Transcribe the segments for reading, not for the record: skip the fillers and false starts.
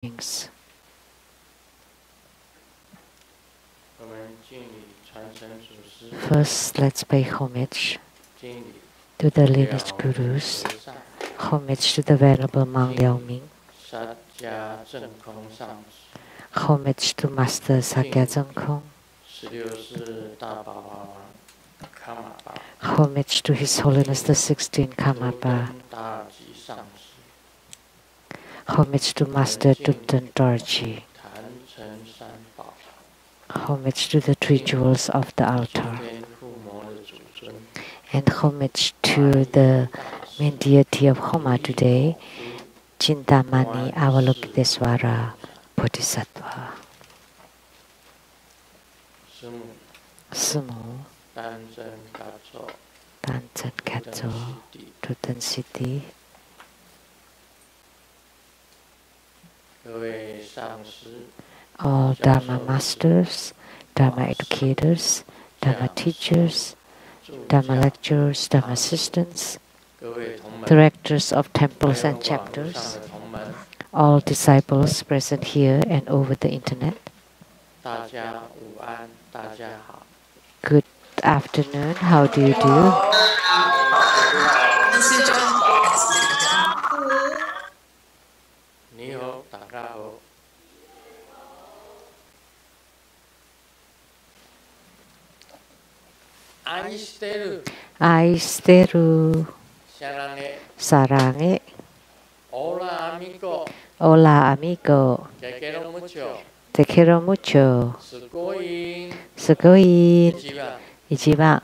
beings. First, let's pay homage to the lineage gurus, homage to the Venerable Mang Liaoming, homage to Master Sakya Zongkong, homage to His Holiness the 16th Karmapa, homage to Master Dupten Dorji, homage to the three jewels of the altar, and homage to the main deity of Homa today, Chintamani Avalokiteswara Bodhisattva. Sumo, Tanzan Katso, Tutan City, all Dharma masters, Dharma educators, Dharma teachers, Dharma lecturers, Dharma assistants, directors of temples and chapters, all disciples present here and over the internet. Good afternoon, how do you do? Aisteru, Sarange, Hola amigo, te quiero mucho, Sugoi, Ichiba,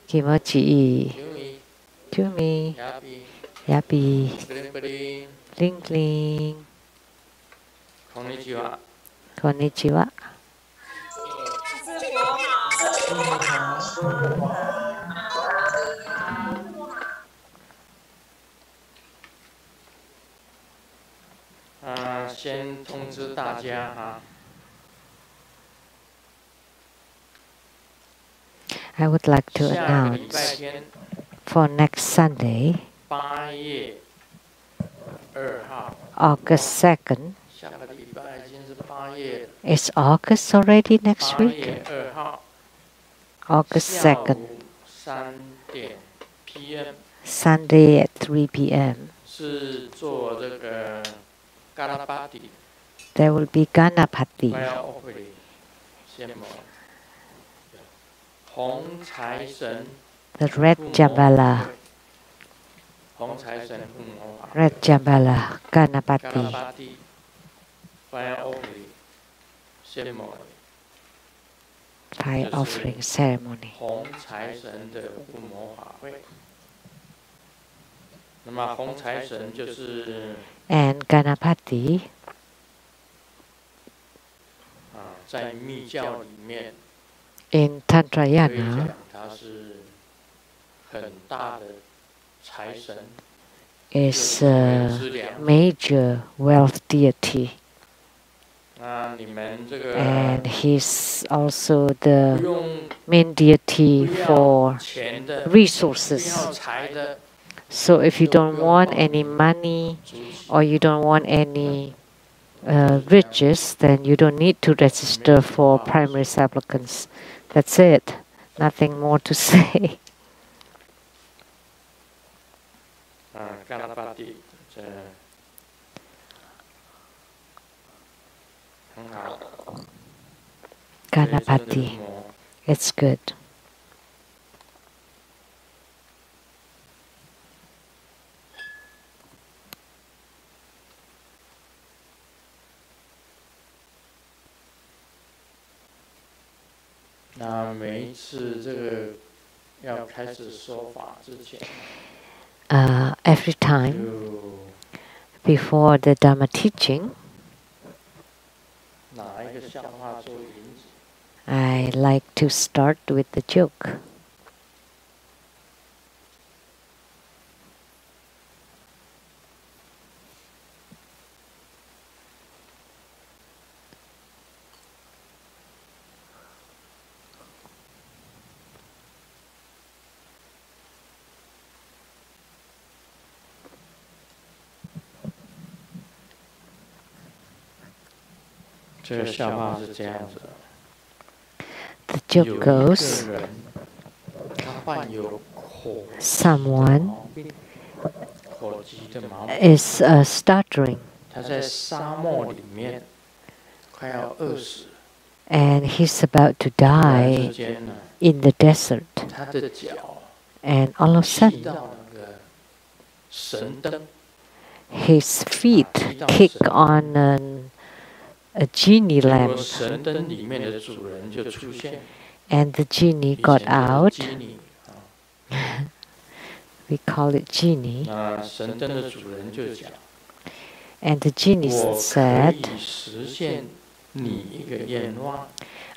Kimochi ii, Kumi, Yappy, Ling Ling, Konnichiwa. I would like to announce for next Sunday, August 2nd. It's August already next week? August 2nd. Sunday at 3 p.m. There will be Ganapati. The red Jambala. Red Jambala Ganapati. Fire offering ceremony. And Ganapati in Tantrayana is a major wealth deity. And he's also the main deity for resources. So if you don't want any money or you don't want any riches, then you don't need to register for primary supplicants. That's it. Nothing more to say. Ganapati. It's good. Every time before the Dharma teaching, I like to start with the joke. The joke goes, someone is stuttering, and he's about to die in the desert. And all of a sudden, his feet kick on a genie lamp, and the genie got out. We call it genie. And the genie said,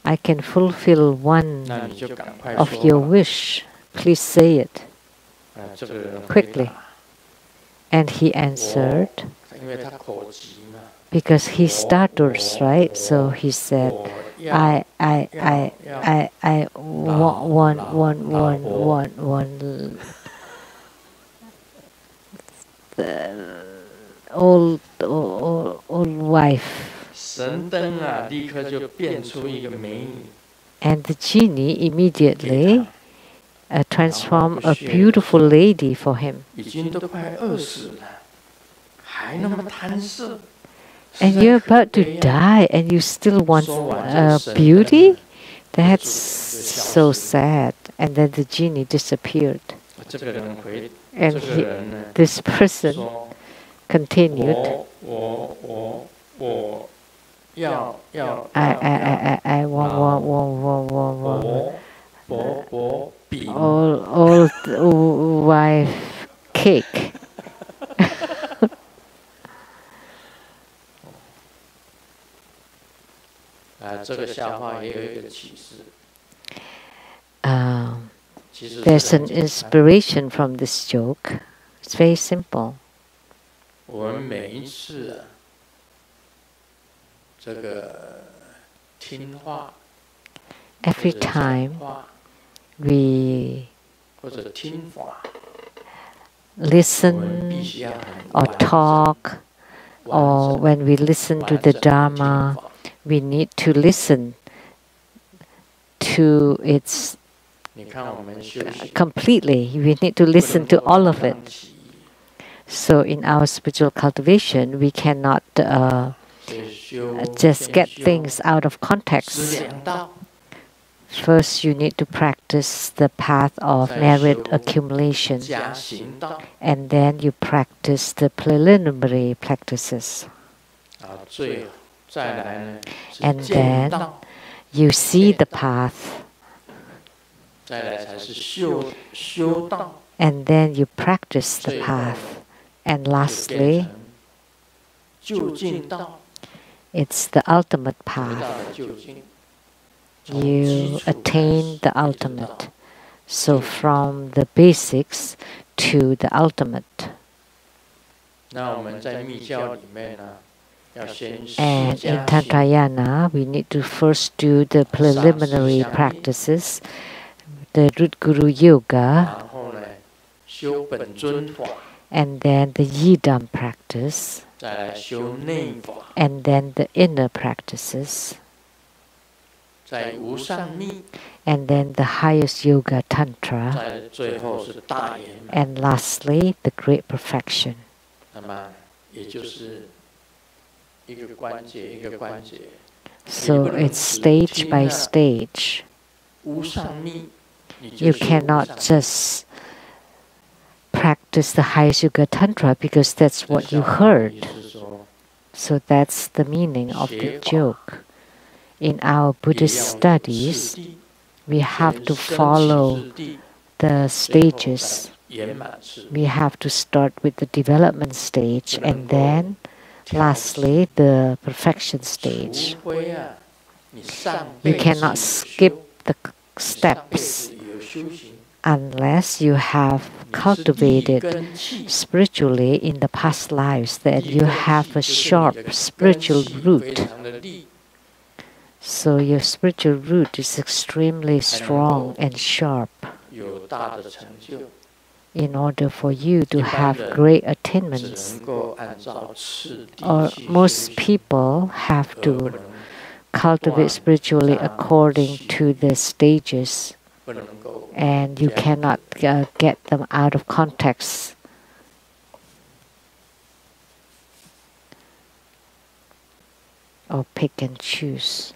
I can fulfill one of your wish. Please say it quickly. And he answered, because he stutters, right? So he said, I want the old wife. And the genie immediately transformed a beautiful lady for him. And you're about to die and you still want beauty? That's so sad. And then the genie disappeared. And this person continued, I want old wife cake. There's an inspiration from this joke. It's very simple. Every time we listen or talk, or when we listen to the Dharma, we need to listen to its completely. We need to listen to all of it. So in our spiritual cultivation, we cannot just get things out of context. First, you need to practice the path of merit accumulation, and then you practice the preliminary practices. And then you see the path, and then you practice the path. And lastly, it's the ultimate path. You attain the ultimate. So from the basics to the ultimate. And in Tantrayana, we need to first do the preliminary practices, the Root Guru Yoga, and then the Yidam practice, and then the inner practices, and then the highest yoga tantra, and lastly the great perfection. So it's stage by stage. You cannot just practice the highest yoga tantra because that's what you heard. So that's the meaning of the joke. In our Buddhist studies, we have to follow the stages. We have to start with the development stage and then lastly the perfection stage. You cannot skip the steps unless you have cultivated spiritually in the past lives, that you have a sharp spiritual root. So your spiritual root is extremely strong and sharp in order for you to have great attainments. Or most people have to cultivate spiritually according to the stages, and you cannot get them out of context. Or pick and choose.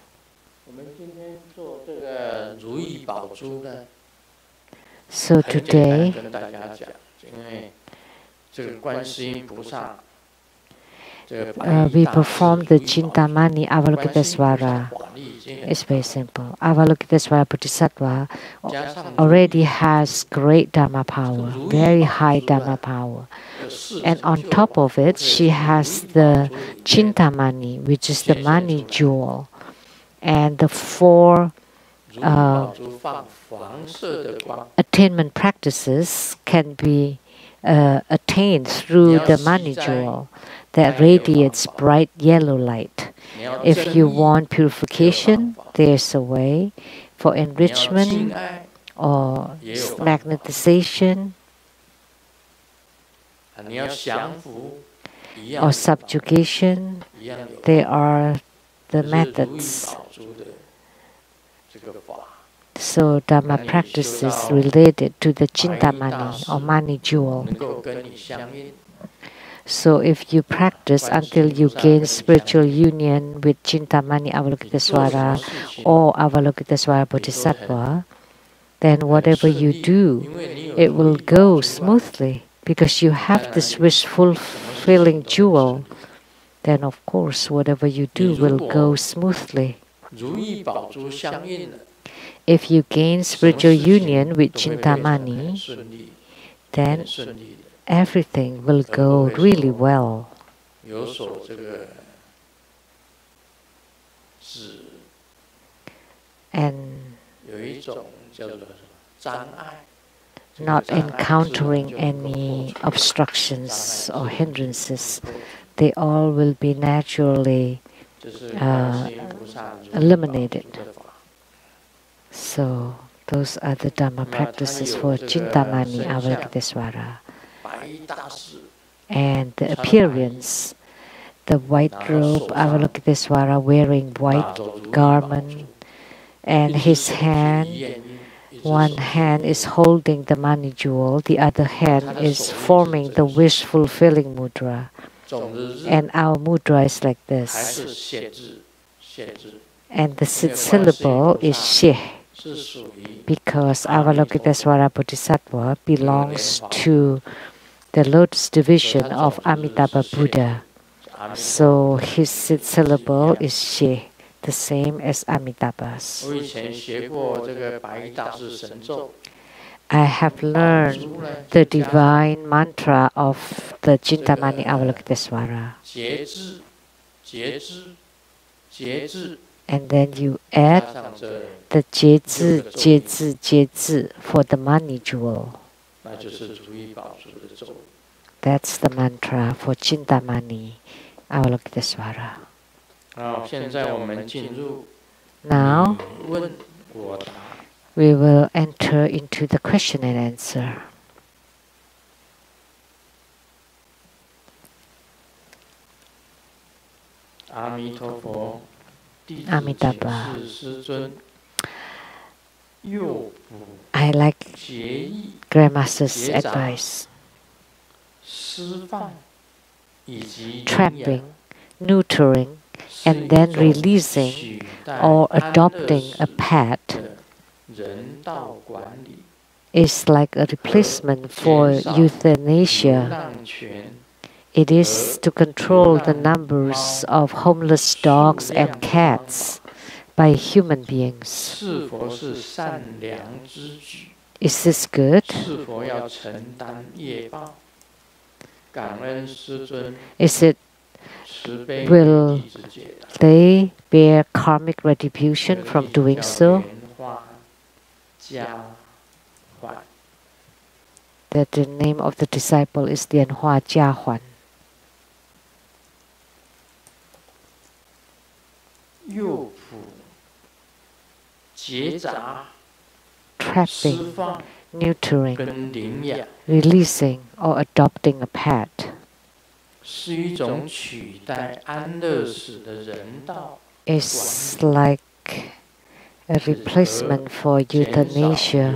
So today, we perform the Chintamani Avalokitesvara. It's very simple. Avalokitesvara Bodhisattva already has great Dharma power, very high Dharma power. And on top of it, she has the Chintamani, which is the money jewel. And the four attainment practices can be attained through the money jewel that radiates bright yellow light. If you want purification, there's a way. For enrichment or magnetization or subjugation, there are the methods. So Dharma practices related to the Chintamani or money jewel. So if you practice until you gain spiritual union with Chintamani Avalokitesvara or Avalokitesvara Bodhisattva, then whatever you do, it will go smoothly because you have this wish-fulfilling jewel. Then of course whatever you do will go smoothly. If you gain spiritual union with Chintamani, then everything will go really well. And not encountering any obstructions or hindrances, they all will be naturally eliminated. So those are the Dharma practices for Chintamani Avalokitesvara. And the appearance, the white robe Avalokitesvara wearing white garment, and his hand, one hand is holding the money jewel, the other hand is forming the wish-fulfilling mudra. And our mudra is like this. And the syllable is she, because Avalokitesvara Bodhisattva belongs to the lotus division of Amitabha Buddha. So his syllable is she, the same as Amitabha's. I have learned the divine mantra of the Chintamani Avalokitesvara. And then you add the Jie-zi, Jie-zi, Jie-zi for the money jewel. That's the mantra for Chintamani Avalokitesvara. Now, we will enter into the question and answer. Amitabha. I like Grandmaster's advice. Trapping, neutering, and then releasing or adopting a pet is like a replacement for euthanasia. It is to control the numbers of homeless dogs and cats by human beings. Is this good? Is it, will they bear karmic retribution from doing so? That the name of the disciple is Lianhua Jiahuan. Trapping, neutering, releasing or adopting a pet is like a replacement for euthanasia.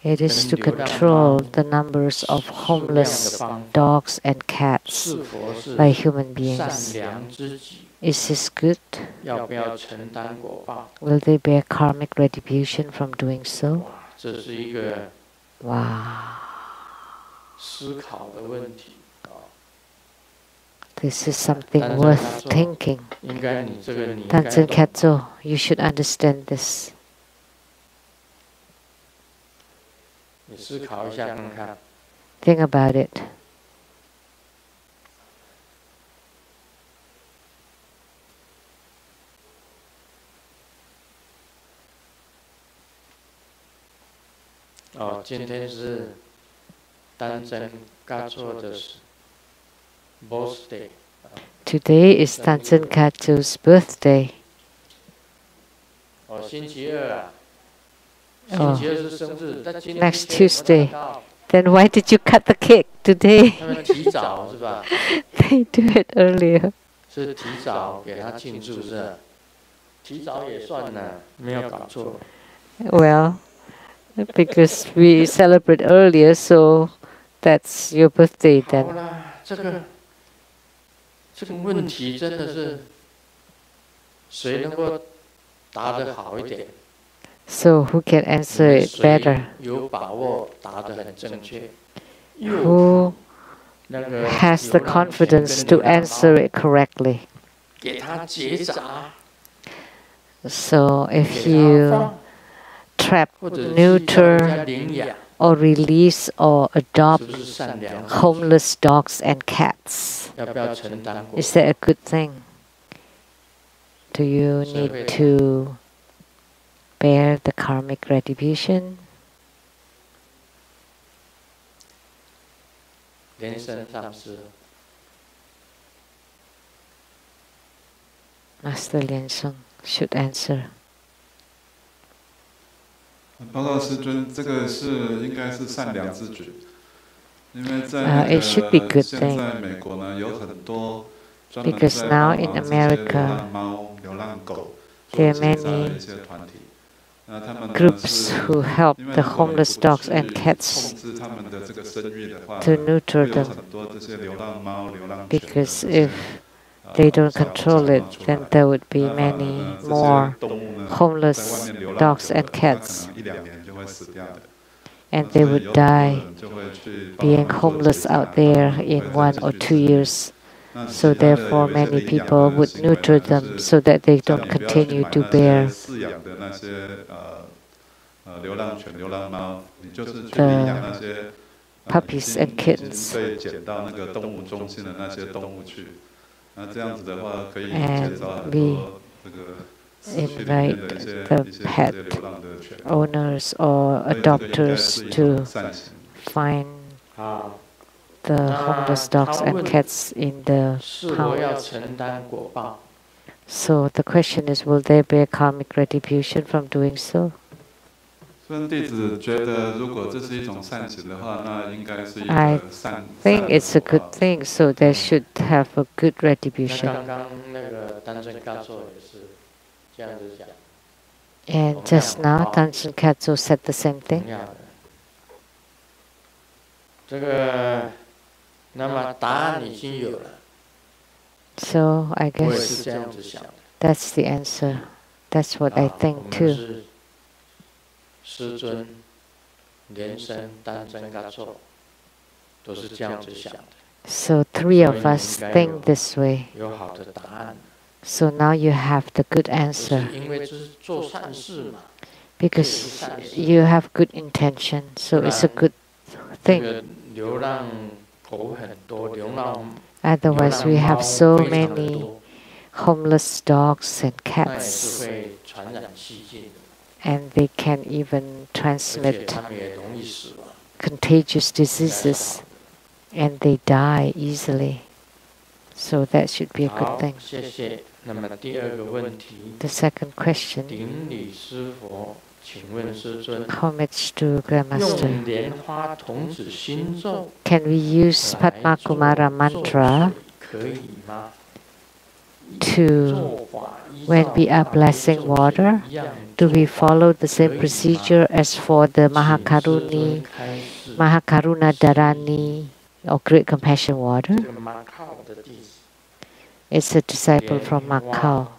It is to control the numbers of homeless dogs and cats by human beings. Is this good? Will they bear karmic retribution from doing so? Wow. This is something worth thinking. Tanzan Katso, you should understand this. Think about it. Today is Tanzan Katsu's birthday. Next Tuesday. Then why did you cut the cake today? They do it earlier. Well, because we celebrate earlier, so that's your birthday then. So who can answer it better? Who has the confidence to answer it correctly? So if you trap, neuter, or release or adopt homeless dogs and cats, is that a good thing? Do you need to bear the karmic retribution? Master Lian Sung should answer. 报告师尊，这个是应该是善良之举，因为在那个现在美国呢，有很多专门在帮忙这些流浪猫、流浪狗做结扎的一些团体。那他们 groups who help the homeless dogs and cats to neuter them, because if they don't control it, then there would be many more homeless dogs and cats, and they would die being homeless out there in 1 or 2 years. So therefore many people would neuter them so that they don't continue to bear the puppies and kittens. And we invite the pet owners or adopters to find the homeless dogs and cats in the pound. So the question is, will they bear karmic retribution from doing so? I think it's a good thing, so they should have a good retribution. And just now, Tanzan Katsu said the same thing. So I guess that's the answer. That's what I think too. So 3 of us think this way. So now you have the good answer. Because you have good intention, so it's a good thing. Otherwise, we have so many homeless dogs and cats, and they can even transmit contagious diseases, and they die easily. So that should be a good thing. The second question. Homage to Grandmaster. Can we use Padma Kumara mantra to, when we are blessing water, do we follow the same procedure as for the Mahakaruna Dharani, or Great Compassion water? It's a disciple from Macau,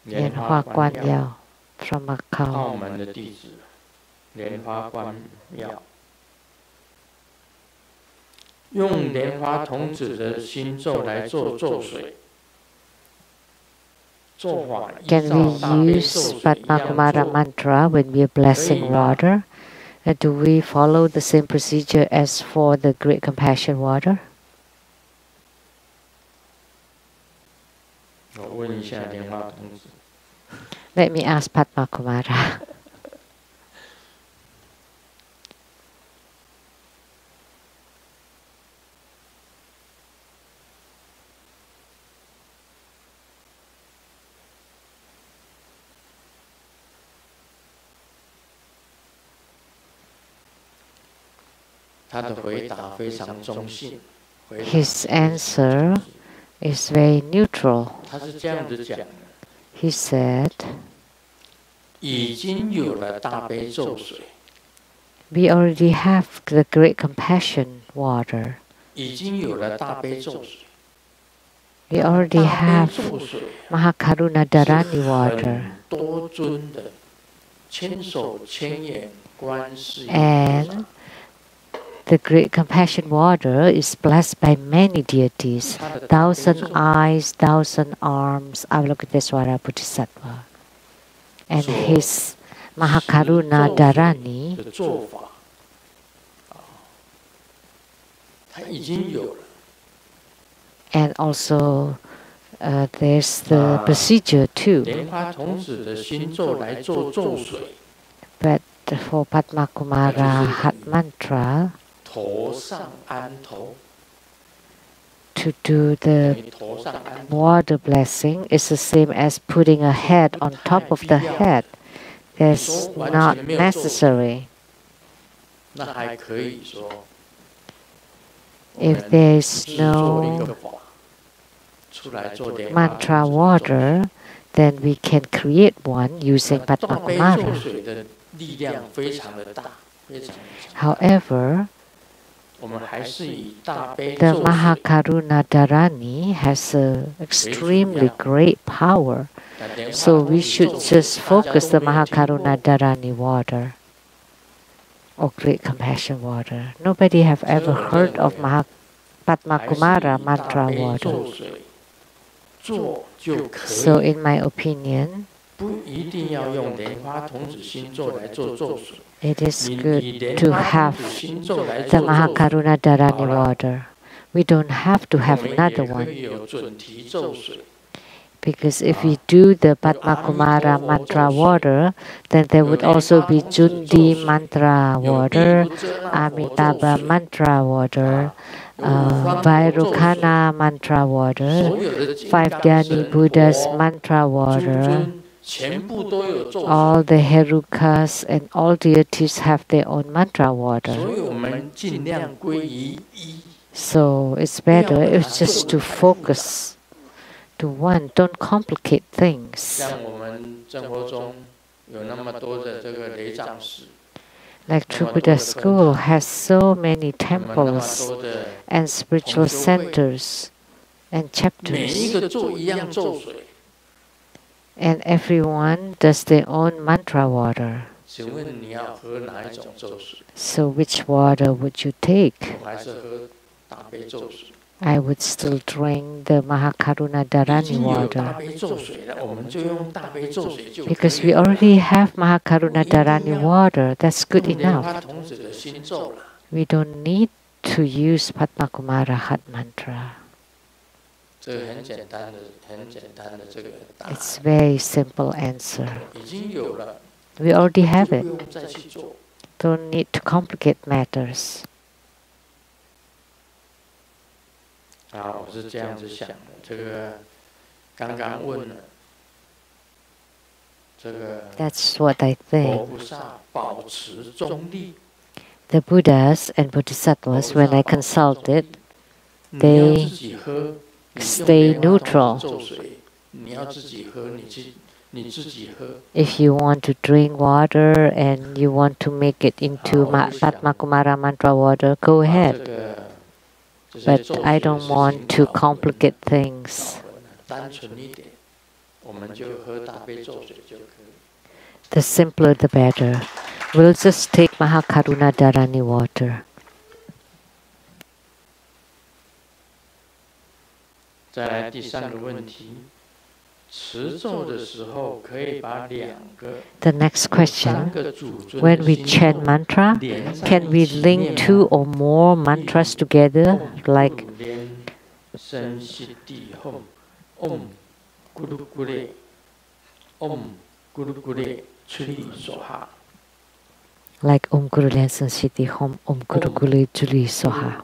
Lian Hua Guan Yao from Macau. Can we use Padma Kumara mantra when we are blessing water? And do we follow the same procedure as for the Great Compassion water? Let me ask Padma Kumara. His answer is very neutral. He said, we already have the Great Compassion water. We already have Mahakaruna Dharani water. And the Great Compassion water is blessed by many deities, 1,000 eyes, 1,000 arms, Avalokitesvara Bodhisattva. And his Mahakaruna Dharani and also there's the procedure too. But for Padma Kumara Hat Mantra, to do the water blessing is the same as putting a head on top of the head. That's not necessary. If there is no mantra water, then we can create one using Padma Kumara. However, the Mahakaruna Dharani has an extremely great power. So we should just focus the Mahakaruna Dharani water or Great Compassion water. Nobody have ever heard of Padma Kumara mantra water. So in my opinion, it is good to have the Mahakaruna Dharani water. We don't have to have another one. Because if we do the Padma Kumara mantra water, then there would also be Jundi mantra water, Amitabha mantra water, Vairocana mantra water, 5 Dhyani Buddhas mantra water. All the Herukas and all deities have their own mantra water. So it's better it's just to focus to one. Don't complicate things. Like True Buddha School has so many temples and spiritual centers and chapters. And everyone does their own mantra water. So which water would you take? I would still drink the Mahakaruna Dharani water. Because we already have Mahakaruna Dharani water, that's good enough. We don't need to use Padma Kumara Hat mantra. It's very simple answer. We already have it. Don't need to complicate matters. That's what I think. The Buddhas and Bodhisattvas, when I consulted, they stay neutral. If you want to drink water and you want to make it into Padma Kumara mantra water, go ahead. But I don't want to complicate things. The simpler the better. We'll just take Mahakaruna Dharani water. The next question, when we chant mantra, can we link 2 or more mantras together, like Om Guru Len San Siddhi Hom Om Guru Gule Juli Soha.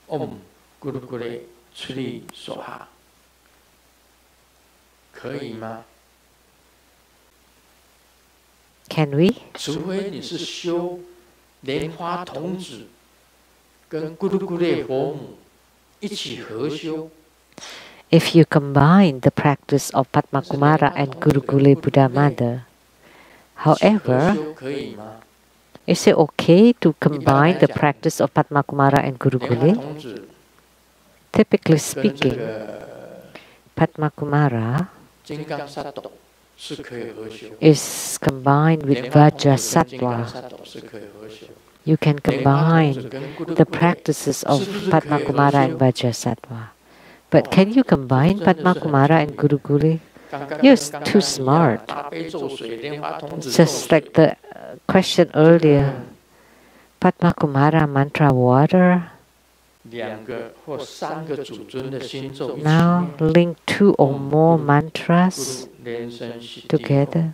Om Guru Gule Chri Soha. 可以吗？ Can we? 除非你是修莲花童子跟咕噜咕噜佛母一起合修。 If you combine the practice of Padma Kumara and Guru Gule Buddha Mother, however, is it okay to combine the practice of Padma Kumara and Guru Gule? Typically speaking, Padma Kumara is combined with Vajrasattva. You can combine the practices of Padma Kumara and Vajrasattva. But can you combine Padma Kumara and Guru Gule? You're too smart. Just like the question earlier, Padma Kumara mantra water. Now link 2 or more mantras together.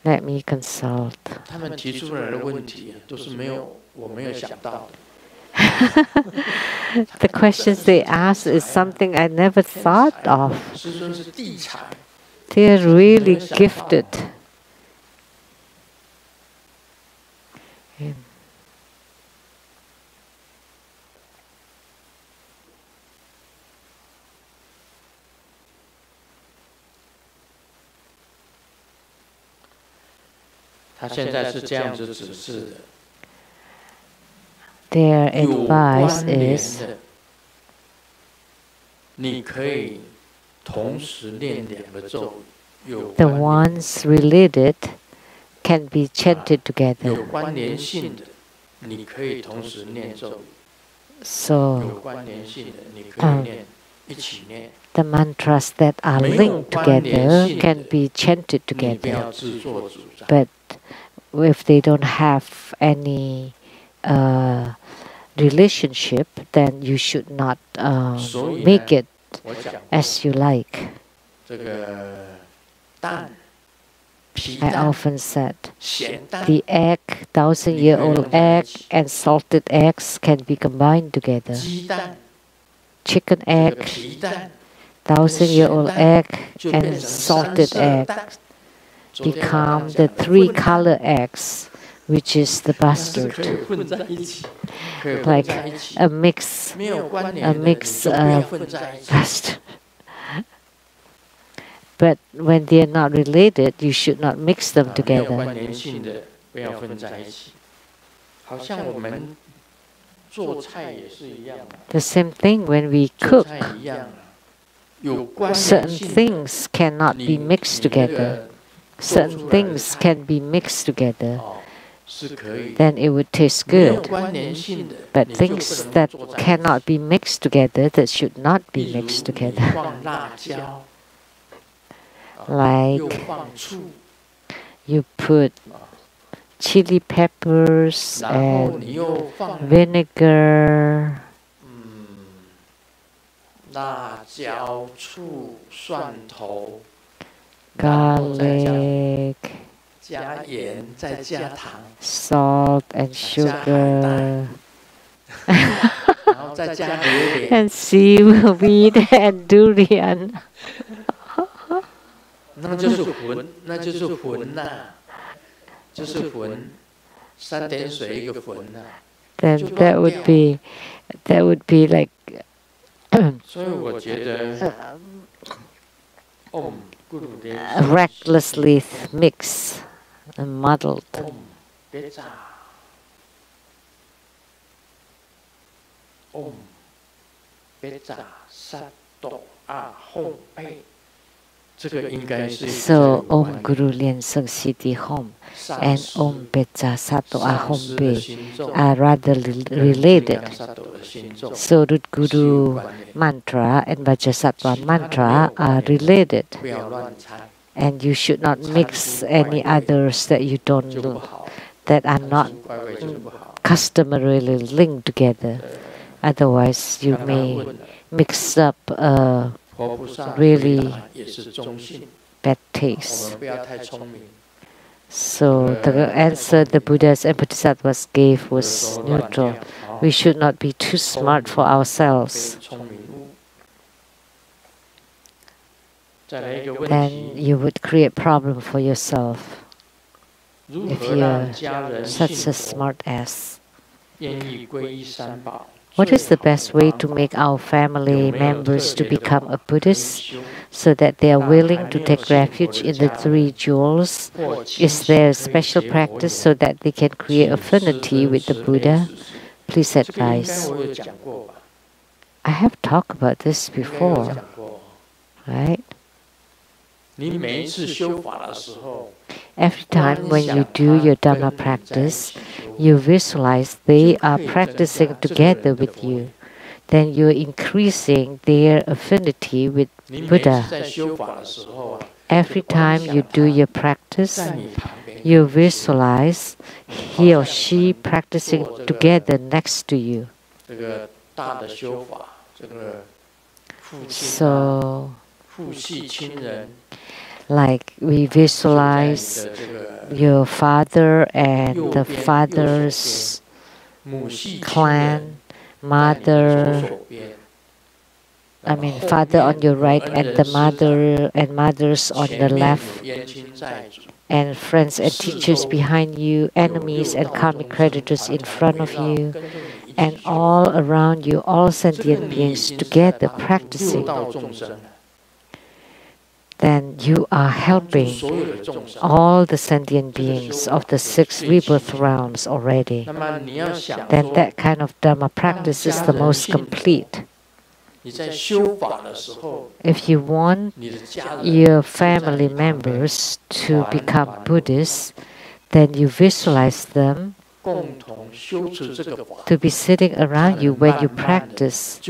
Let me consult. The questions they ask is something I never thought of. They're really gifted. Their advice is the ones related can be chanted together. So, the mantras that are linked together can be chanted together. But if they don't have any relationship, then you should not make it as you like. I often said the egg, 1,000-year-old egg and salted eggs can be combined together. Chicken egg, 1,000-year-old egg and salted egg become the 3-color eggs, which is the bastard. Like a mix bastard. But when they are not related, you should not mix them together. The same thing when we cook. Certain things cannot be mixed together. Certain things can be mixed together. Then it would taste good. But things that cannot be mixed together, that should not be mixed together. Like you put chili peppers and vinegar, garlic, salt and sugar, and seaweed and durian. 那就是魂，那就是魂呐，就是魂。then that would be like recklessly mixed and muddled. So Om Guru Lien Sang Siti Hom and Om Pecha Sato Ahom Be are rather related. So Root Guru mantra and Vajrasattva mantra are related. And you should not mix any others that you don't that are not customarily linked together. Otherwise, you may mix up really bad taste. So the answer the Buddhas and Bodhisattvas gave was neutral. We should not be too smart for ourselves. Then you would create problem for yourself if you're such a smart ass. What is the best way to make our family members to become a Buddhist so that they are willing to take refuge in the three jewels? Is there a special practice so that they can create affinity with the Buddha? Please advise. I have talked about this before, right? Every time when you do your Dharma practice, you visualize they are practicing together with you. Then you're increasing their affinity with Buddha. Every time you do your practice, you visualize he or she practicing together next to you. So, like we visualize your father and the father's clan, mother, father on your right and the mother and mothers on the left, and friends and teachers behind you, enemies and karmic creditors in front of you, and all around you, all sentient beings together practicing. Then you are helping all the sentient beings of the 6 rebirth rounds already. Then that kind of Dharma practice is the most complete. If you want your family members to become Buddhists, then you visualize them to be sitting around you when you practice,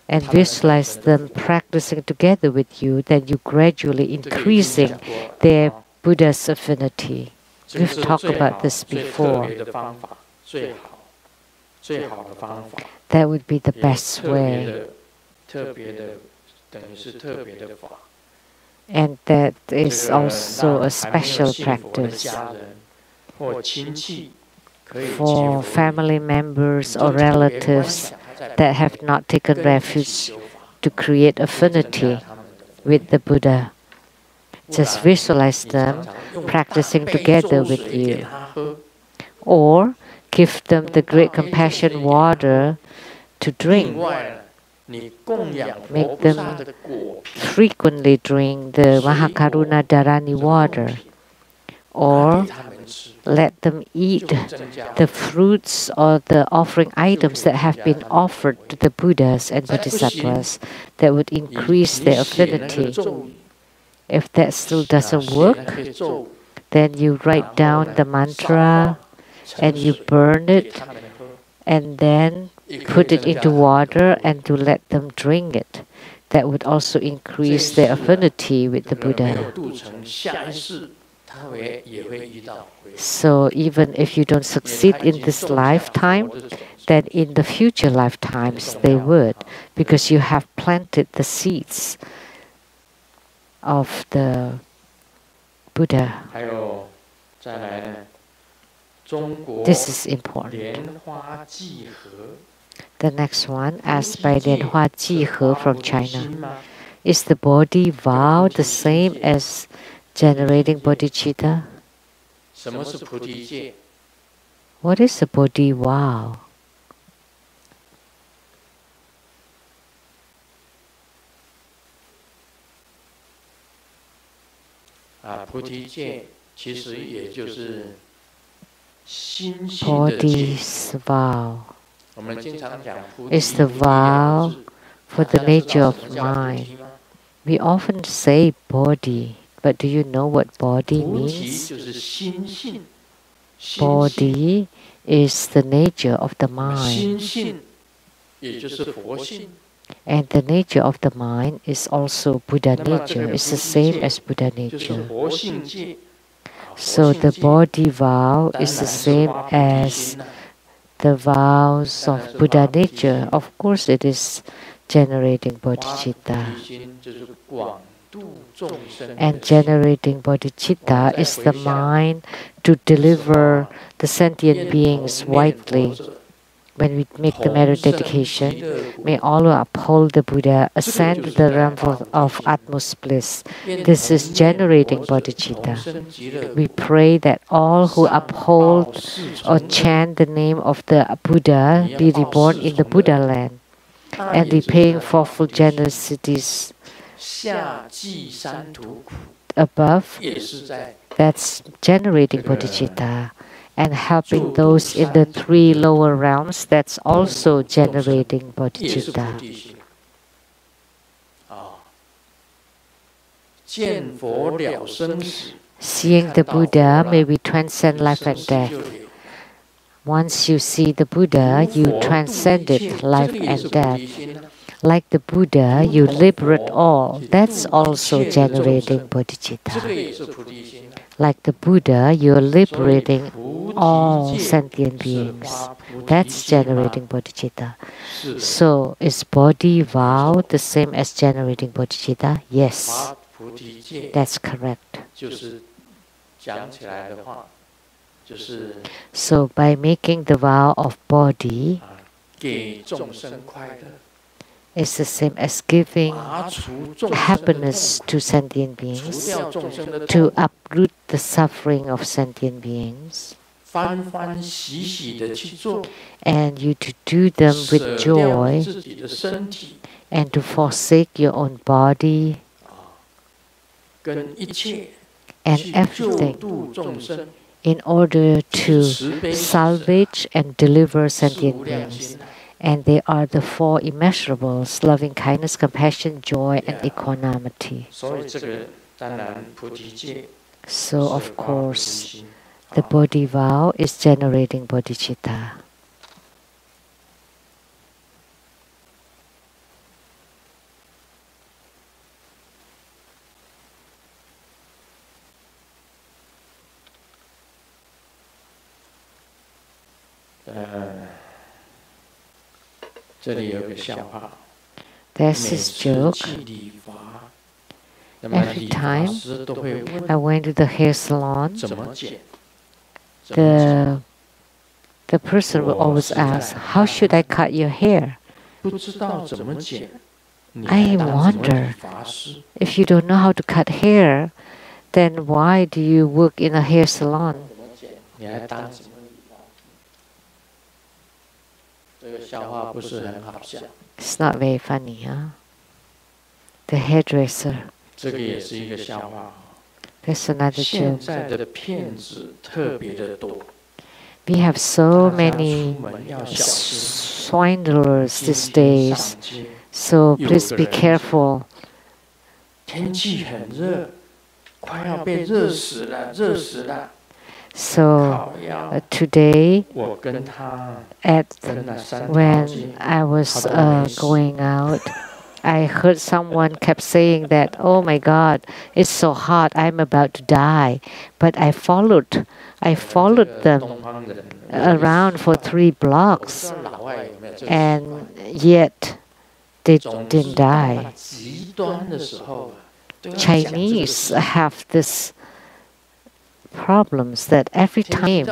and visualize them practicing together with you, then you gradually increasing their Buddha's affinity. We've talked about this before. That would be the best way. And that is also a special practice for family members or relatives that have not taken refuge to create affinity with the Buddha. Just visualize them practicing together with you. Or give them the great compassion water to drink. Make them frequently drink the Mahakaruna Dharani water. Or let them eat the fruits or the offering items that have been offered to the Buddhas and Bodhisattvas that would increase their affinity. If that still doesn't work, then you write down the mantra and you burn it and then put it into water and to let them drink it. That would also increase their affinity with the Buddha. So even if you don't succeed in this lifetime, then in the future lifetimes they would, because you have planted the seeds of the Buddha. This is important. The next one, asked by Lianhua Jihe from China. Is the body vow the same as generating bodhicitta? What is a Bodhi vow? Bodhi's vow is the vow for the nature of mind. We often say Bodhi, but do you know what Bodhi means? Bodhi is the nature of the mind. And the nature of the mind is also Buddha nature. It's the same as Buddha nature. So the Bodhi vow is the same as the vows of Buddha nature. Of course, it is generating bodhicitta. And generating bodhicitta is the mind to deliver the sentient beings widely. When we make the merit dedication, may all who uphold the Buddha ascend to the realm of utmost bliss. This is generating bodhicitta. We pray that all who uphold or chant the name of the Buddha be reborn in the Buddha land and repaying fourfold generosities above. That's generating bodhicitta. And helping those in the 3 lower realms, that's also generating bodhicitta. Seeing the Buddha, may we transcend life and death. Once you see the Buddha, you transcended life and death. Like the Buddha, you liberate all. That's also generating bodhicitta. Like the Buddha, you're liberating all sentient beings. That's generating bodhicitta. So, is Bodhi vow the same as generating bodhicitta? Yes, that's correct. So, by making the vow of Bodhi, it's the same as giving happiness to sentient beings, to uproot the suffering of sentient beings, and you to do them with joy, and to forsake your own body and everything in order to salvage and deliver sentient beings. And they are the 4 immeasurables: loving kindness, compassion, joy, and equanimity. So, of course, the Bodhi vow is generating bodhicitta. There's this joke. Every time I went to the hair salon, the person will always ask, "How should I cut your hair?" I wonder, if you don't know how to cut hair, then why do you work in a hair salon? It's not very funny, huh? The hairdresser. There's another joke. We have so many swindlers these days, so please be careful. So today, when I was going out, I heard someone kept saying that, "Oh my God, it's so hot, I'm about to die." But I followed them around for 3 blocks, and yet they didn't die. Chinese have this problems that every time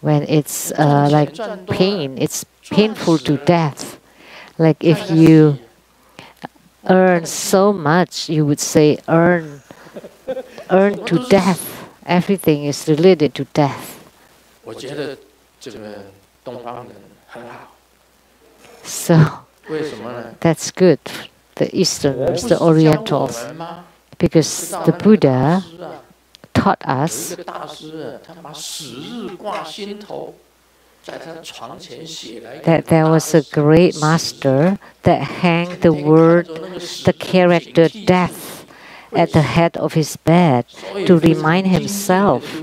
when it's like pain, it's painful to death. Like if you earn so much, you would say earn to death. Everything is related to death. So that's good. The Easterners, the Orientals, because the Buddha taught us that there was a great master that hanged the word, the character death at the head of his bed to remind himself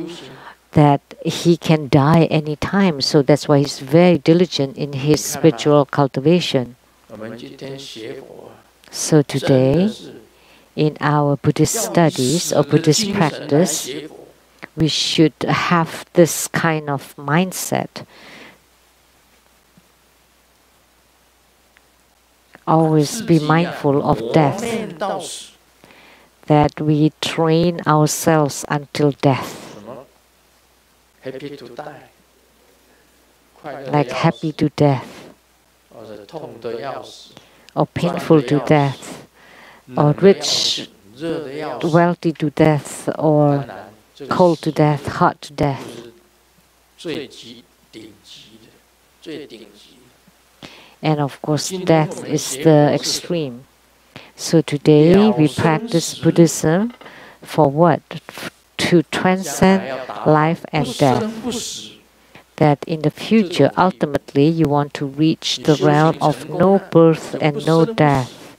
that he can die any time. So that's why he's very diligent in his spiritual cultivation. So today, in our Buddhist studies or Buddhist practice, we should have this kind of mindset. Always be mindful of death, that we train ourselves until death. Like happy to death, or painful to death, or rich, wealthy to death, or cold to death, hot to death. And of course, death is the extreme. So today we practice Buddhism for what? To transcend life and death. That in the future, ultimately, you want to reach the realm of no birth and no death.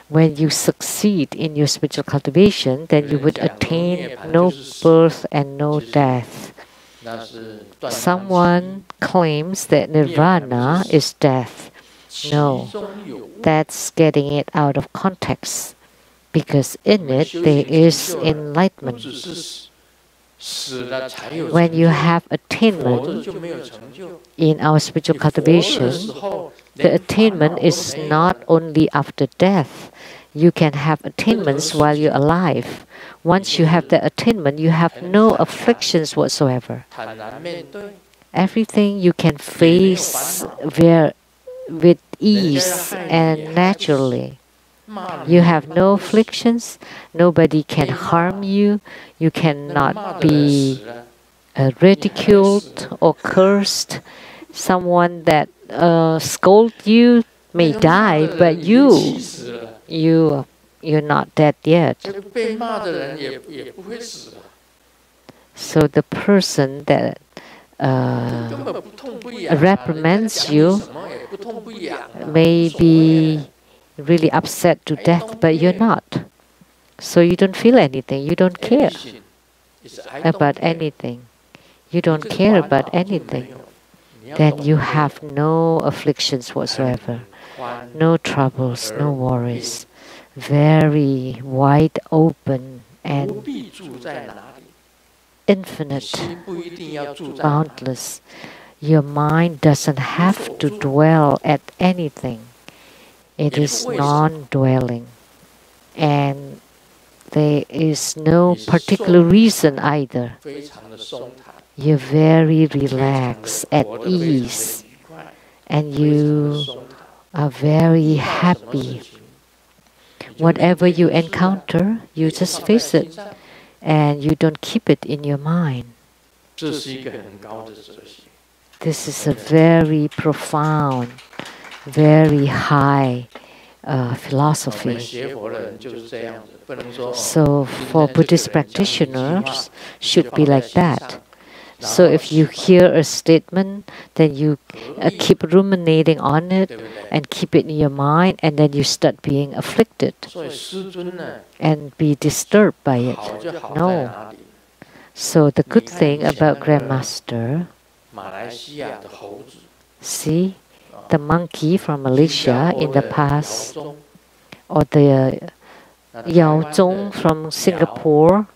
When you succeed in your spiritual cultivation, then you would attain no birth and no death. Someone claims that nirvana is death. No, that's getting it out of context, because in it there is enlightenment. When you have attainment in our spiritual cultivation, the attainment is not only after death. You can have attainments while you're alive. Once you have the attainment, you have no afflictions whatsoever. Everything you can face with ease and naturally. You have no afflictions, nobody can harm you, you cannot be ridiculed or cursed. Someone that scolds you may die, but you're not dead yet. So the person that reprimands you may be really upset to death, but you're not. So you don't feel anything, you don't care about anything. You don't care about anything. Then you have no afflictions whatsoever, no troubles, no worries. Very wide open and infinite, boundless. Your mind doesn't have to dwell at anything. It is non-dwelling. And there is no particular reason either. You're very relaxed, at ease, and you are very happy. Whatever you encounter, you just face it, and you don't keep it in your mind. This is a very profound, very high philosophy. So for Buddhist practitioners, should be like that. So if you hear a statement, then you keep ruminating on it and keep it in your mind, and then you start being afflicted and be disturbed by it. No. So the good thing about Grandmaster, see, the monkey from Malaysia in the past, or the Yao Zong from Singapore,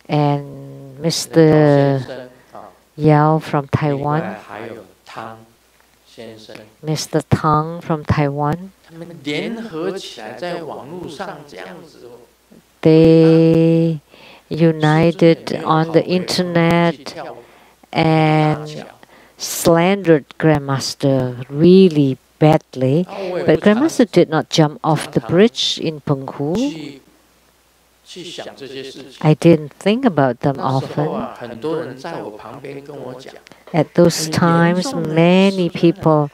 and Mr. Yao from Taiwan, Mr. Tang from Taiwan, they united on the internet and slandered Grandmaster really badly. But Grandmaster did not jump off the bridge in Penghu. I didn't think about them often. At those times, many people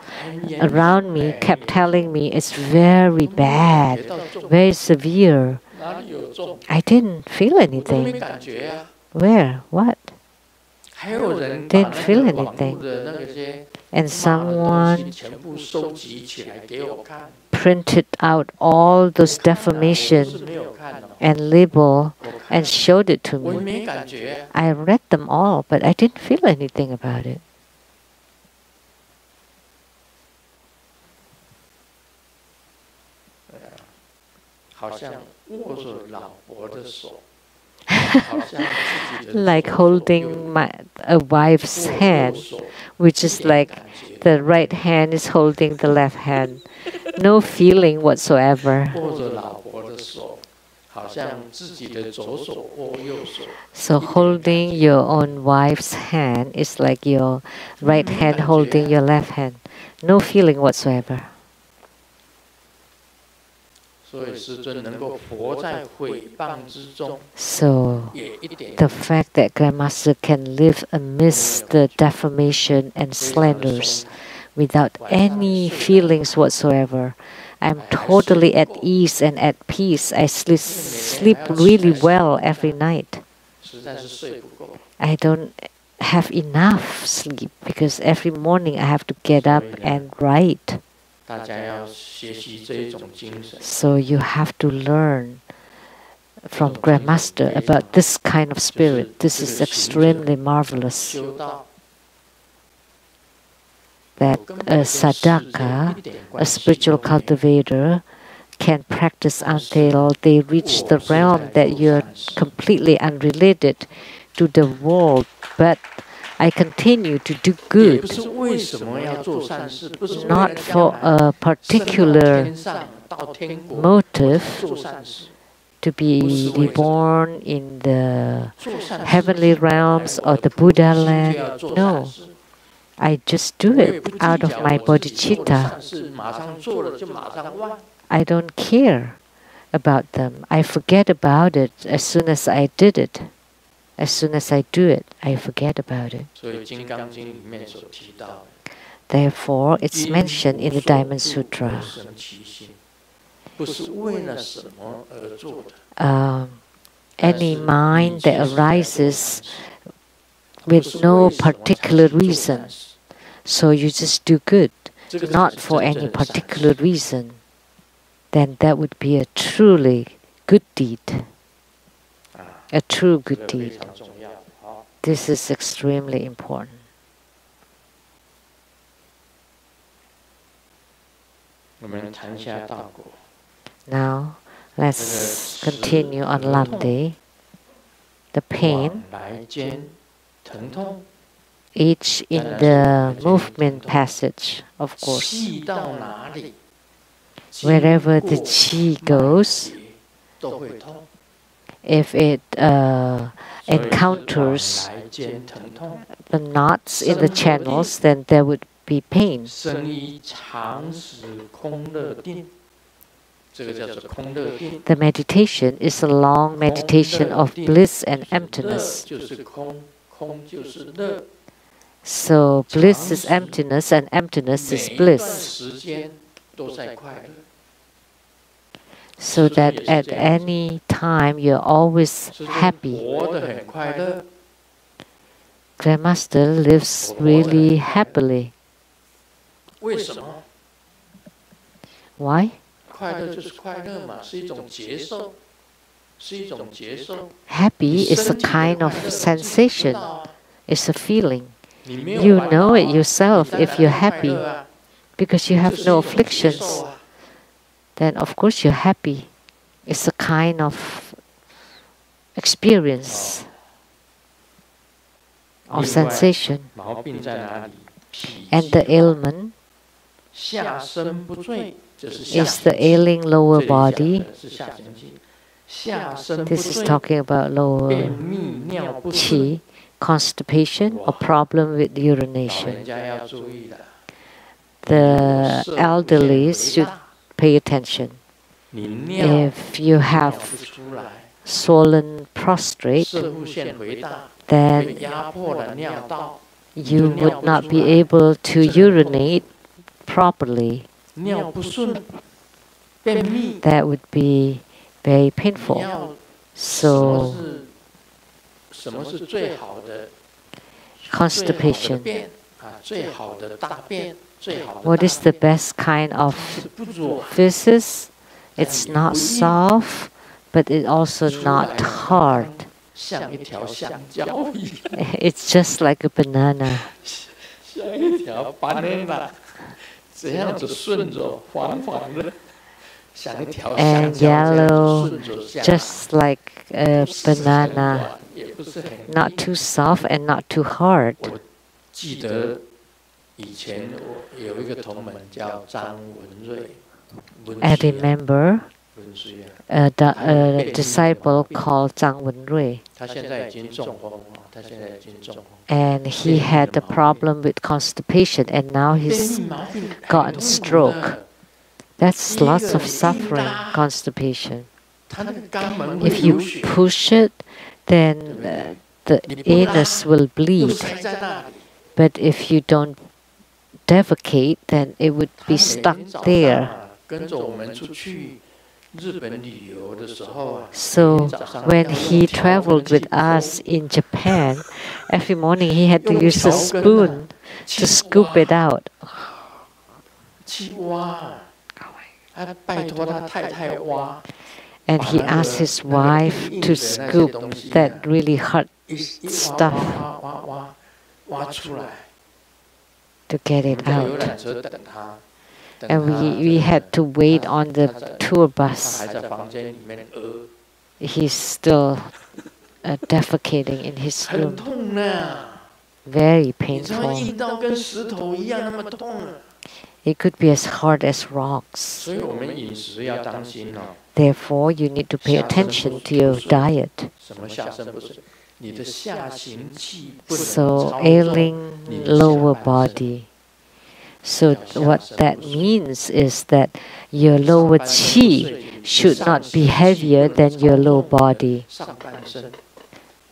around me kept telling me it's very bad, very severe. I didn't feel anything. Where? What? Didn't feel anything. And someone printed out all those defamation and label and showed it to me. I read them all, but I didn't feel anything about it. Like holding a wife's hand, which is like the right hand is holding the left hand. No feeling whatsoever. So holding your own wife's hand is like your right hand holding your left hand. No feeling whatsoever. So the fact that Grandmaster can live amidst the defamation and slanders without any feelings whatsoever, I'm totally at ease and at peace. I sleep really well every night. I don't have enough sleep because every morning I have to get up and write. So you have to learn from Grandmaster about this kind of spirit. This is extremely marvelous. That a sadhaka, a spiritual cultivator, can practice until they reach the realm that you're completely unrelated to the world, but I continue to do good, not for a particular motive to be reborn in the heavenly realms or the Buddha land. No, I just do it out of my bodhicitta. I don't care about them. I forget about it as soon as I did it. As soon as I do it, I forget about it. Therefore, it's mentioned in the Diamond Sutra. Any mind that arises with no particular reason, so you just do good, not for any particular reason, then that would be a truly good deed. A true good deed. This is extremely important. Now, let's continue on Lamdre. The pain, each in the movement passage, of course. Wherever the chi goes, if it encounters the knots in the channels, then there would be pain. The meditation is a long meditation of bliss and emptiness. So bliss is emptiness and emptiness is bliss. So that at any time you're always happy. Grandmaster lives really happily. Why? Happy is a kind of sensation. It's a feeling. You know it yourself if you're happy because you have no afflictions. Then of course you're happy. It's a kind of experience of sensation. And the ailment is the ailing lower body. This is talking about lower chi, constipation or problem with urination. The elderly should pay attention. If you have swollen prostrate, then you would not be able to urinate properly. That would be very painful. So, constipation. What is the best kind of feces? It's not soft, but it's also not hard. It's just like a banana. And yellow, just like a banana. Not too soft and not too hard. I remember a disciple called Zhang Wenrui. And he had a problem with constipation, and now he's gotten stroke. That's lots of suffering, constipation. If you push it, then the anus will bleed. But if you don't defecate, then it would be stuck there. So when he traveled with us in Japan, every morning he had to use a spoon to scoop it out. And he asked his wife to scoop that really hard stuff to get it out. And we had to wait on the tour bus. He's still defecating in his room. Very painful. It could be as hard as rocks. Therefore, you need to pay attention to your diet. So, ailing lower body. So what that means is that your lower qi should not be heavier than your lower body.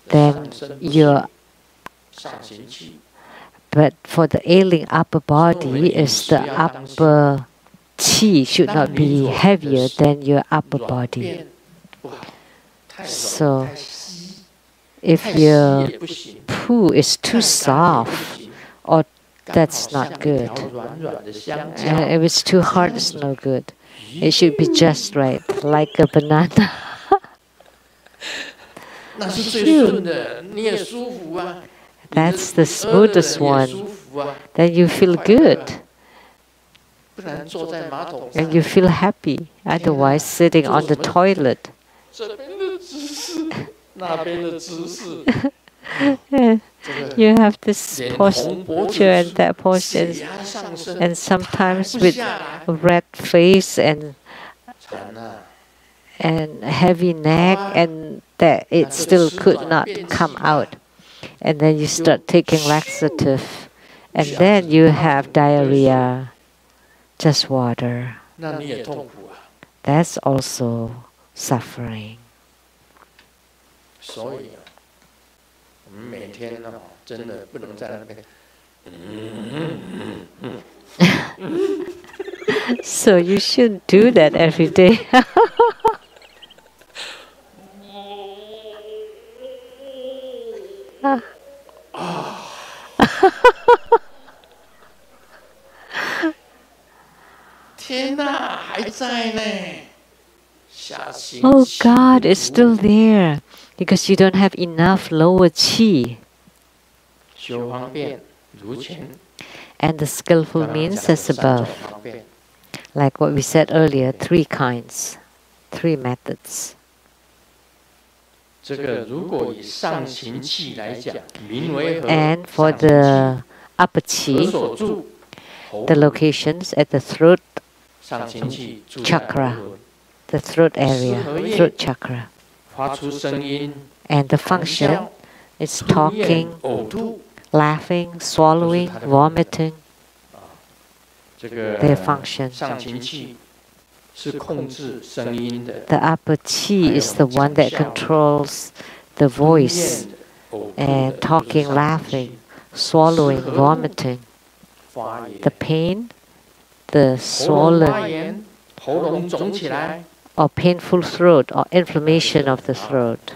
Then but for the ailing upper body is the upper qi should not be heavier than your upper body. So if your poo is too soft, or that's not good. If it's too hard, it's no good. It should be just right, like a banana. That's the smoothest one. Then you feel good. And you feel happy. Otherwise, sitting on the toilet. You have this posture and that posture, and sometimes with red face and heavy neck, and that it still could not come out. And then you start taking laxative, and then you have diarrhea, just water. That's also suffering. So you shouldn't do that every day. Oh, God is still there because you don't have enough lower qi. And the skillful means as above. Like what we said earlier, 3 kinds, 3 methods. And for the upper qi, the locations at the throat chakra, the throat area, throat chakra. And the function is talking, laughing, swallowing, vomiting. Their function. The upper chi is the one that controls the voice and talking, laughing, swallowing, vomiting. The pain, the swollen or painful throat or inflammation of the throat.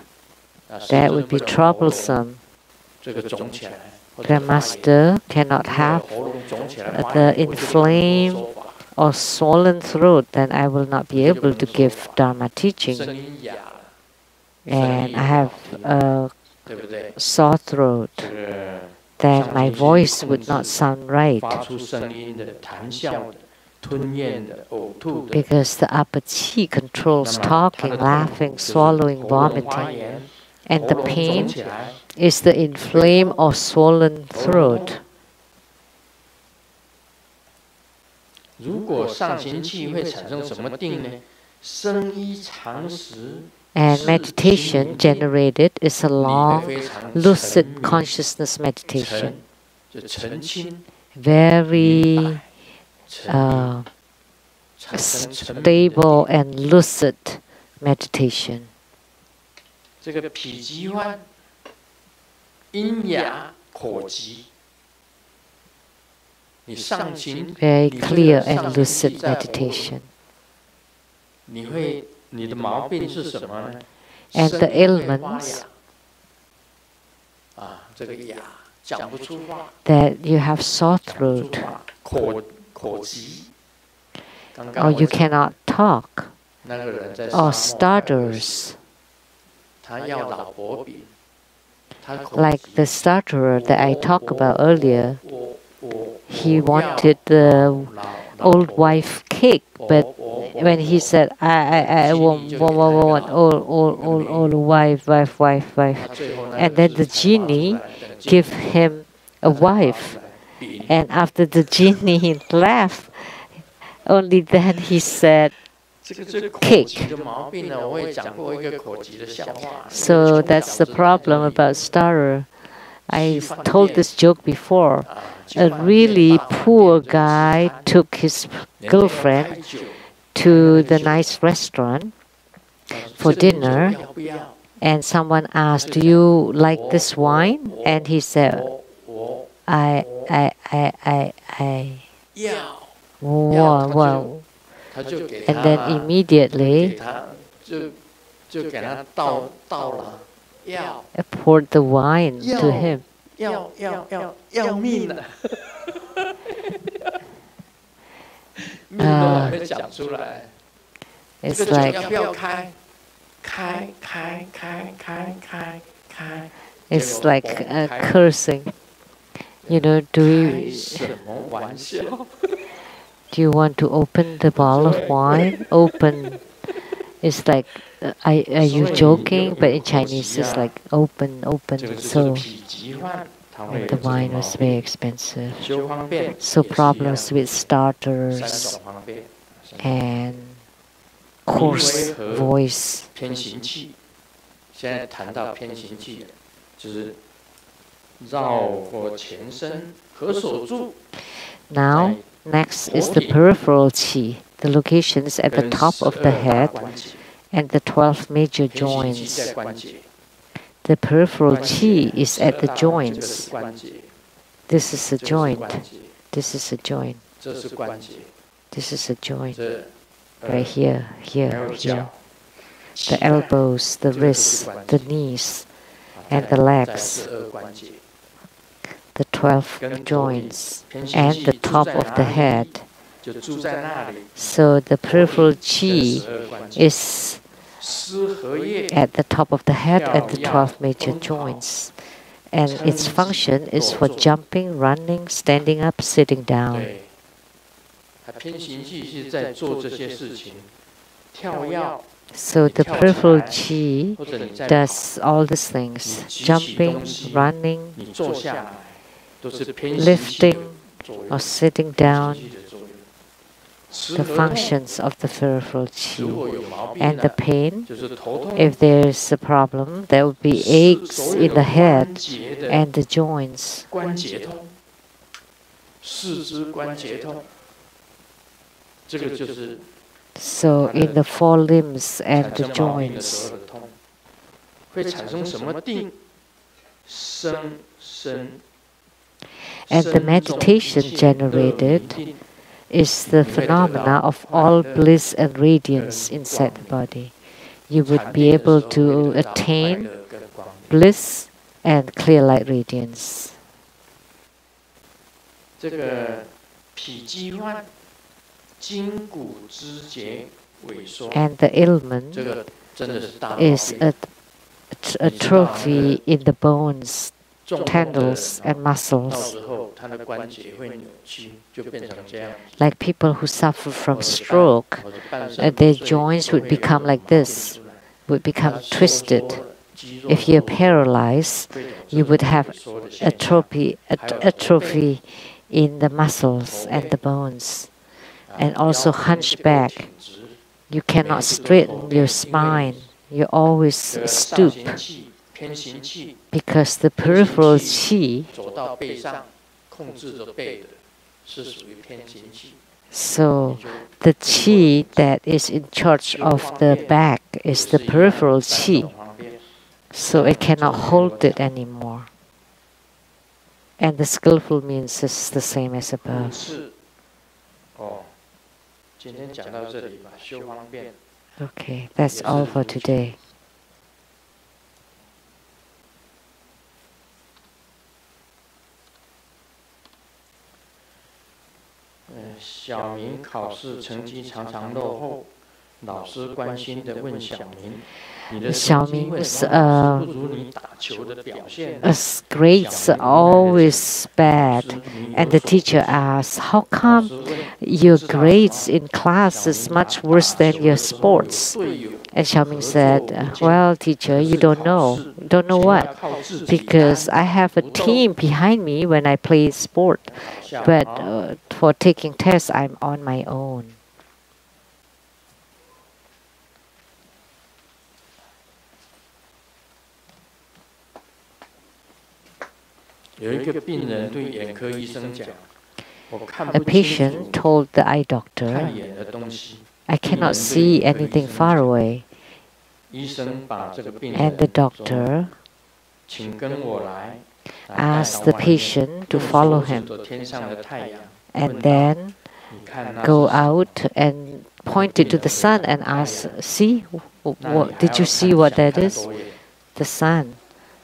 That would be troublesome. Grandmaster cannot have the inflamed or swollen throat, then I will not be able to give Dharma teaching. And I have a sore throat, then my voice would not sound right. Because the upper chi controls talking, laughing, swallowing, vomiting. And the pain is the inflamed or swollen throat. And meditation generated is a long, lucid consciousness meditation. Very stable and lucid meditation. Very clear and lucid meditation. And the ailments that you have sore throat, or you cannot talk, or stutters. Like the stutterer that I talked about earlier, he wanted the old wife cake, but when he said, I want old wife, and then the genie give him a wife, and after the genie left, only then he said, cake. So that's the problem about stutterer. I told this joke before. A really poor guy took his girlfriend to the nice restaurant for dinner, and someone asked, "Do you like this wine?" And he said, "I." Wow. And then immediately I poured the wine to him. It's like cursing. You know, do you want to open the bottle of wine? Open. It's like, are you joking? But in Chinese, it's like open. So, and the wine was very expensive. So problems with starters and coarse voice. Now, next is the peripheral chi. The locations at the top of the head and the 12 major joints. The peripheral chi is at the joints. This is a joint. This is a joint. This is a joint. Right here. The elbows, the wrists, the knees, and the legs. The 12 joints and the top of the head. So the peripheral chi is at the top of the head and the 12 major joints. And its function is for jumping, running, standing up, sitting down. So the peripheral chi does all these things: jumping, running, lifting, or sitting down. The functions of the peripheral chi. And the pain, if there is a problem, there will be aches in the head and the joints. So in the four limbs and the joints. 会产生什么定？生身。 And the meditation generated is the phenomena of all bliss and radiance inside the body. You would be able to attain bliss and clear light radiance. 这个脾肌患，筋骨肢节萎缩。 And the ailment is atrophy in the bones, tendons, and muscles. Like people who suffer from stroke, their joints would become like this, would become twisted. If you're paralyzed, you would have atrophy in the muscles and the bones, and also hunchback. You cannot straighten your spine. You always stoop because the peripheral qi. So the qi that is in charge of the back is the peripheral qi. So it cannot hold it anymore. And the skillful means is the same as above. Okay, that's all for today. Xiaoming's grades are always bad, and the teacher asks, "How come your grades in class is much worse than your sports?" And Xiaoming said, "Well, teacher, you don't know. Don't know what? Because I have a team behind me when I play sport, but for taking tests, I'm on my own." A patient told the eye doctor, "I cannot see anything far away." And the doctor asked the patient to follow him, and then go out and pointed to the sun and asked, "See, did you see what that is?" The sun.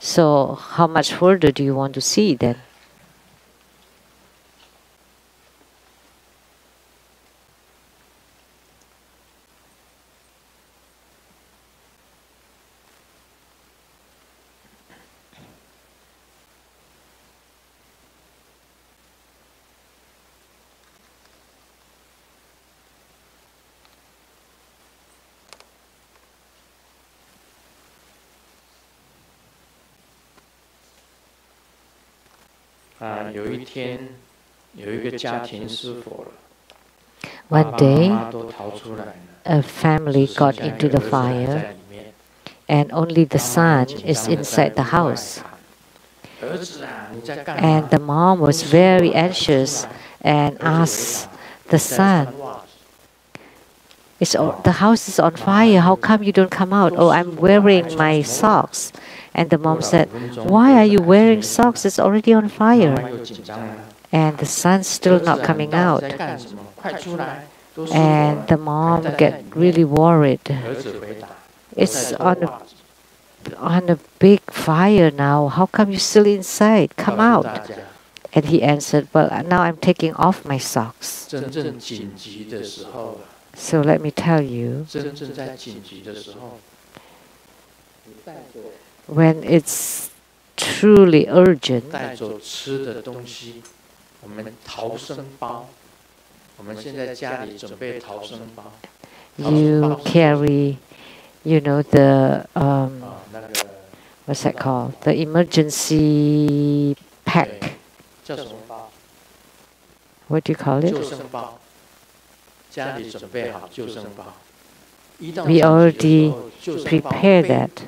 So how much further do you want to see then? One day, a family got into the fire, and only the son is inside the house. And the mom was very anxious and asked the son, "The house is on fire. How come you don't come out?" "Oh, I'm wearing my socks." And the mom said, "Why are you wearing socks? It's already on fire." And the son's still not coming out. And the mom get really worried. "It's on a big fire now. How come you're still inside? Come out." And he answered, "Well, now I'm taking off my socks." So let me tell you, when it's truly urgent, you carry, the what's that called? The emergency pack. What do you call it? We already prepare that.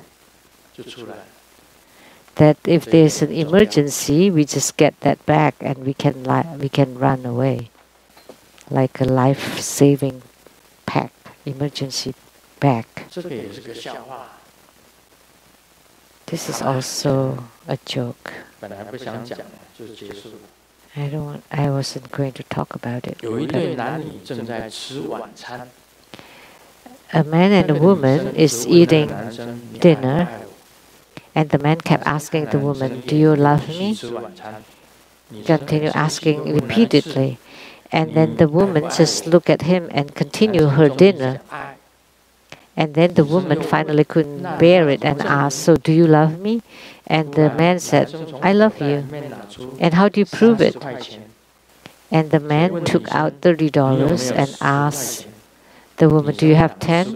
That if there's an emergency, we just get that back and we can run away, like a life-saving pack. emergency bag. 这个也是个笑话。 This is also a joke. 本来不想讲，就结束了。 I wasn't going to talk about it. 有一对男女正在吃晚餐。 A man and a woman is eating dinner, and the man kept asking the woman, "Do you love me?" Continue asking repeatedly, and then the woman just looked at him and continued her dinner. And then the woman finally couldn't bear it and asked, "So do you love me?" And the man said, "I love you." "And how do you prove it?" And the man took out $30 and asked the woman, "Do you have 10?"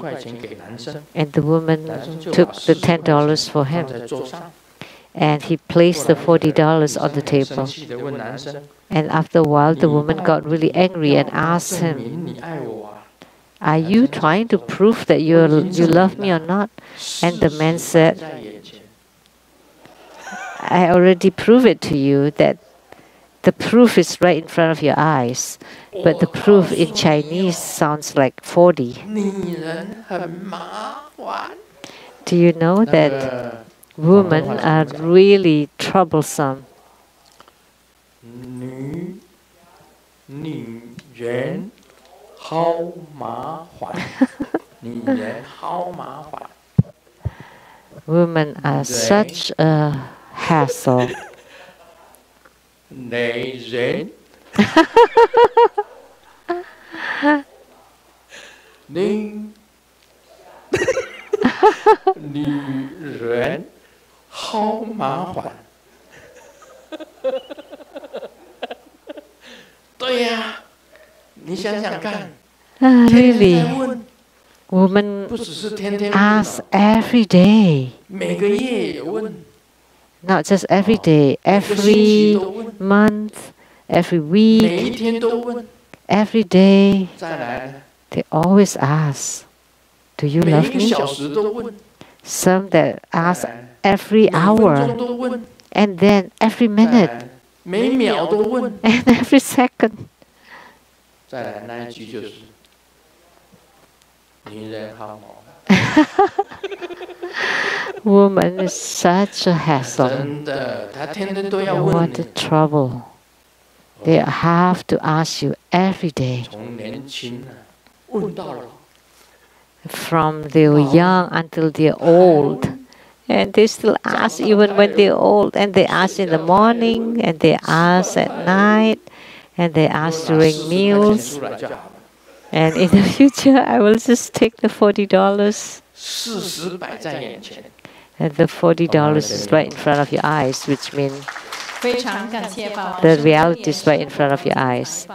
And the woman took the $10 for him. And he placed the $40 on the table. And after a while, the woman got really angry and asked him, "Are you trying to prove that you love me or not?" And the man said, "I already proved it to you that the proof is right in front of your eyes. But the proof in Chinese sounds like 40. Do you know that women are really troublesome? 女人好麻烦，女人好麻烦。 Women are such a hassle. 男人，女人好麻烦。对呀，你想想看， Really, women 不只是天天 ask every day. 每个月也问， Not just every day, every month, every 每一 week, 天都问。 every day. 再来， They always ask, "Do you 每 love 一个 me?" 小时都问， Some that 再 ask 来 every 每分 hour, 钟都问， and then every 再 minute, 来每秒都问， and every second. 再来那一句就是：女人好毛。 Woman is such a hassle. 真的，她天天都要 And 问 what 你 a。trouble. They have to ask you every day. 从年轻啊问到老， From they're young until they're old. And they still ask even when they're old. And they ask in the morning, and they ask at night, and they ask 拿 during 40块钱 meals. 出来就好了。 And in the future, I will just take the $40. 40摆在眼前， And the $40 is right in front of your eyes, which means 非常感谢法王 the 师 reality is right in front of your eyes.